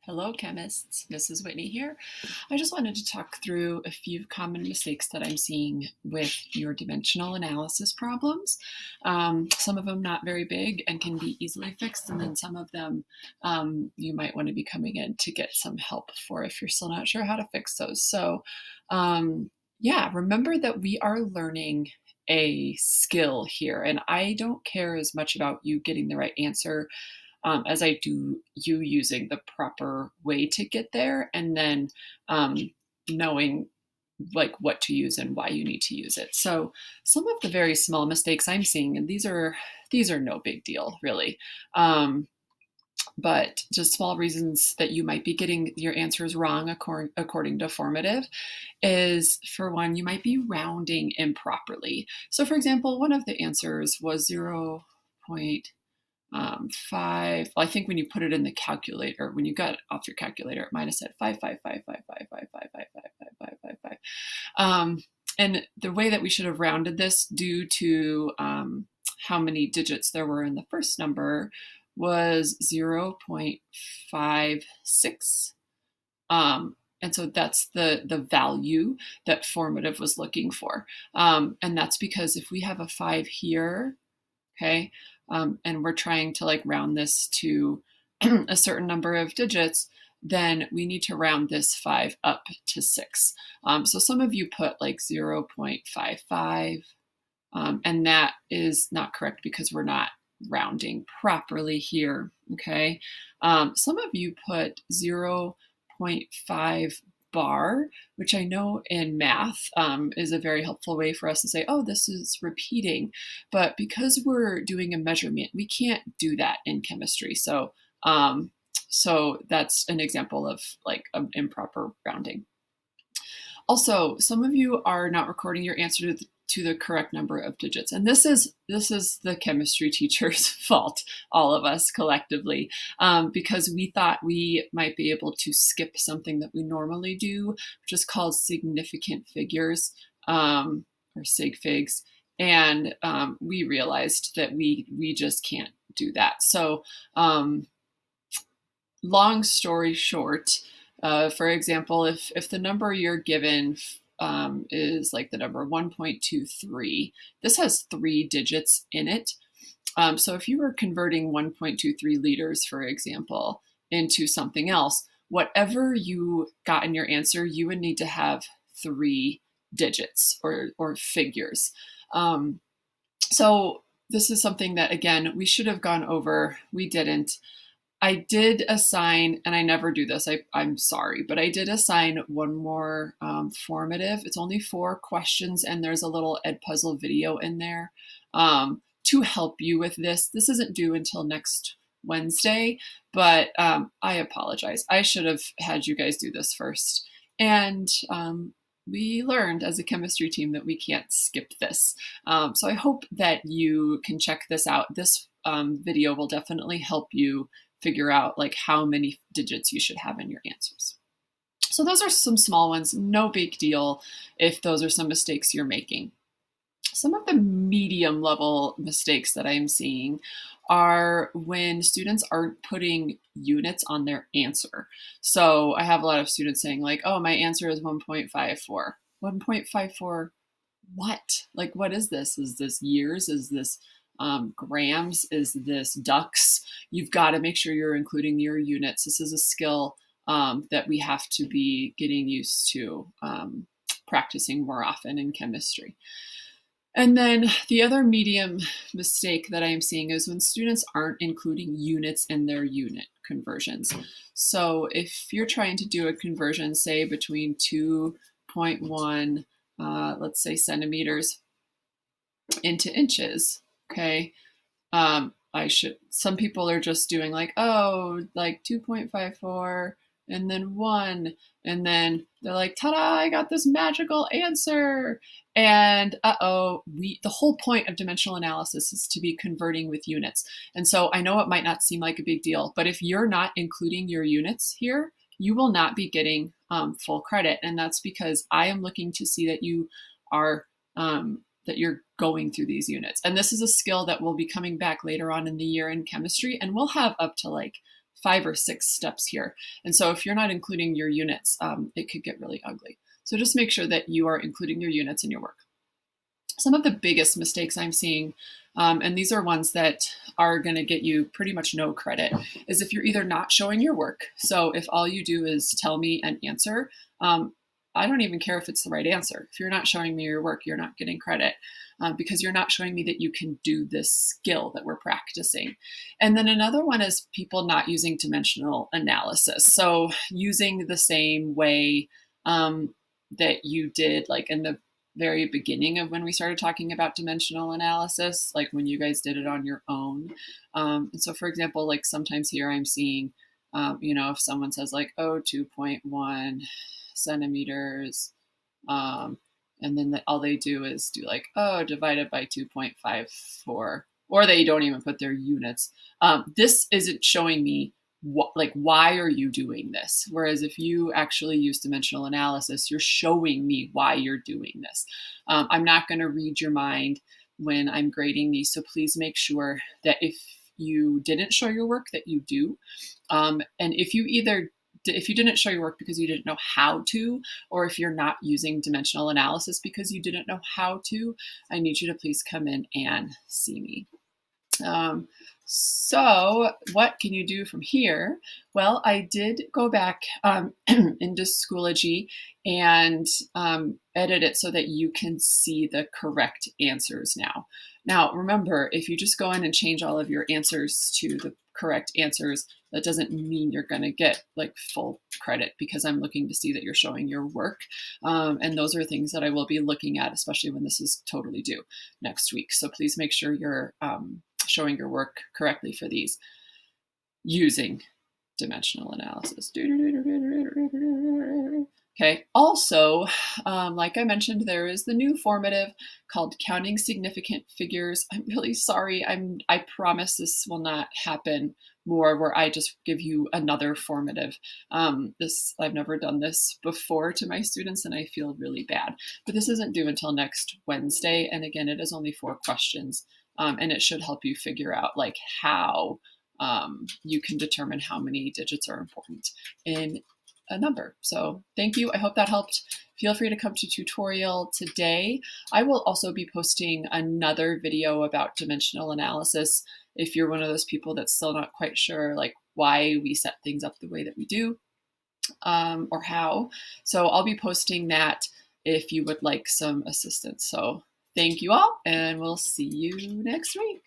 Hello, chemists. Mrs. Whitney here. I just wanted to talk through a few common mistakes that I'm seeing with your dimensional analysis problems. Some of them not very big and can be easily fixed, and then some of them you might want to be coming in to get some help for if you're still not sure how to fix those. Yeah, remember that we are learning a skill here, and I don't care as much about you getting the right answer as I do you using the proper way to get there, and then um, knowing like what to use and why you need to use it. So some of the very small mistakes I'm seeing, and these are no big deal really, but just small reasons that you might be getting your answers wrong according to formative is, for one, you might be rounding improperly. So for example, one of the answers was 0.5. Well, I think when you put it in the calculator, when you got it off your calculator, it might have said 5.5555555555555. And the way that we should have rounded this, due to how many digits there were in the first number, was 0.56. And so that's the value that formative was looking for. And that's because if we have a 5 here, okay, and we're trying to like round this to a certain number of digits, then we need to round this 5 up to 6. So some of you put like 0.55, and that is not correct because we're not rounding properly here, okay? Some of you put 0.5 bar, which I know in math is a very helpful way for us to say, oh, this is repeating. But because we're doing a measurement, we can't do that in chemistry. So that's an example of like improper rounding. Also, some of you are not recording your answer to the correct number of digits. And this is the chemistry teacher's fault, all of us collectively, because we thought we might be able to skip something that we normally do, which is called significant figures, or sig figs. And we realized that we just can't do that. So long story short, for example, if the number you're given is like the number 1.23, this has 3 digits in it. So if you were converting 1.23 liters, for example, into something else, whatever you got in your answer, you would need to have 3 digits or figures. So this is something that, again, we should have gone over. We didn't. I did assign, and I never do this, I'm sorry, but I did assign one more formative. It's only 4 questions, and there's a little Edpuzzle video in there to help you with this. This isn't due until next Wednesday, but I apologize. I should have had you guys do this first. And we learned as a chemistry team that we can't skip this. So I hope that you can check this out. This video will definitely help you figure out like how many digits you should have in your answers. So those are some small ones, no big deal if those are some mistakes you're making. Some of the medium level mistakes that I'm seeing are when students aren't putting units on their answer. So I have a lot of students saying like, oh, my answer is 1.54. 1.54 what? Like, what is this? Is this years? Is this grams? Is this ducks? You've got to make sure you're including your units. This is a skill that we have to be getting used to practicing more often in chemistry. And then the other medium mistake that I am seeing is when students aren't including units in their unit conversions. So if you're trying to do a conversion, say between 2.1, let's say centimeters into inches, okay, some people are just doing like, oh, like 2.54 and then 1, and then they're like, ta-da, I got this magical answer. And the whole point of dimensional analysis is to be converting with units. And so I know it might not seem like a big deal, but if you're not including your units here, you will not be getting full credit. And that's because I am looking to see that you are that you're going through these units. And this is a skill that will be coming back later on in the year in chemistry, and we'll have up to like 5 or 6 steps here. And so if you're not including your units, it could get really ugly. So just make sure that you are including your units in your work. Some of the biggest mistakes I'm seeing, and these are ones that are going to get you pretty much no credit, is if you're either not showing your work. So if all you do is tell me an answer, I don't even care if it's the right answer. If you're not showing me your work, you're not getting credit because you're not showing me that you can do this skill that we're practicing. And then another one is people not using dimensional analysis. So using the same way that you did like in the very beginning of when we started talking about dimensional analysis, like when you guys did it on your own. And so for example, like sometimes here I'm seeing, if someone says like, oh, 2.1 centimeters, and then all they do is do like, oh, divided by 2.54, or they don't even put their units. This isn't showing me why are you doing this? Whereas if you actually use dimensional analysis, you're showing me why you're doing this. I'm not going to read your mind when I'm grading these, so please make sure that if you didn't show your work that you do. And if you didn't show your work because you didn't know how to, or if you're not using dimensional analysis because you didn't know how to, I need you to please come in and see me. So what can you do from here? Well, I did go back into Schoology and edit it so that you can see the correct answers now. Now, remember, if you just go in and change all of your answers to the correct answers, that doesn't mean you're going to get like full credit because I'm looking to see that you're showing your work. And those are things that I will be looking at, especially when this is totally due next week. So please make sure you're showing your work correctly for these using dimensional analysis. Okay, also, like I mentioned, there is the new formative called Counting Significant Figures. I'm really sorry. I promise this will not happen more where I just give you another formative. I've never done this before to my students and I feel really bad. But this isn't due until next Wednesday. And again, it is only 4 questions. And it should help you figure out like how you can determine how many digits are important in a number. So thank you. I hope that helped. Feel free to come to tutorial today. I will also be posting another video about dimensional analysis if you're one of those people that's still not quite sure like why we set things up the way that we do or how. So I'll be posting that if you would like some assistance. So thank you all, and we'll see you next week.